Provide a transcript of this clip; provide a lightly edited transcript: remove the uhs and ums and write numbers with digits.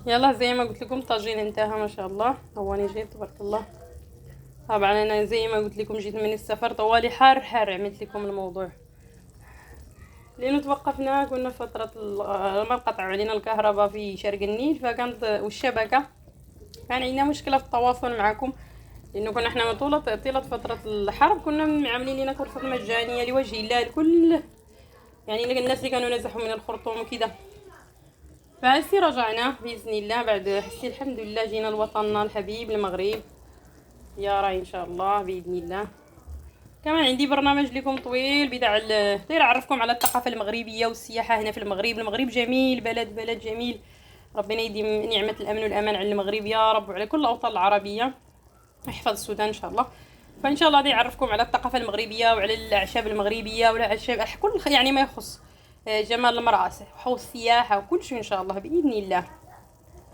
يلا زي ما قلت لكم الطاجين انتهى ما شاء الله، هواني جيت تبارك الله. طبعا انا زي ما قلت لكم جيت من السفر طوالي حار عملت لكم الموضوع، لانه توقفنا كنا في فتره لما انقطع علينا الكهرباء في شرق النيل، فكانت والشبكه كان عندنا مشكله في التواصل معكم، لانه كنا احنا طيله فتره الحرب كنا عاملين لنا كورسات مجانيه لوجه الله الكل، يعني الناس اللي كانوا نزحوا من الخرطوم وكذا. فهسي رجعنا باذن الله بعد هسي الحمد لله جينا لوطننا الحبيب المغرب، يا راي ان شاء الله باذن الله. كمان عندي برنامج لكم طويل بتاع داير اعرفكم على الثقافه المغربيه والسياحه هنا في المغرب. المغرب جميل، بلد جميل، ربنا يديم نعمه الامن والامان على المغرب يا رب وعلى كل الاوطان العربيه، يحفظ السودان ان شاء الله. فان شاء الله داير اعرفكم على الثقافه المغربيه وعلى الاعشاب المغربيه والاعشاب كل يعني ما يخص جمال المراه والسياحه وكل شيء ان شاء الله باذن الله.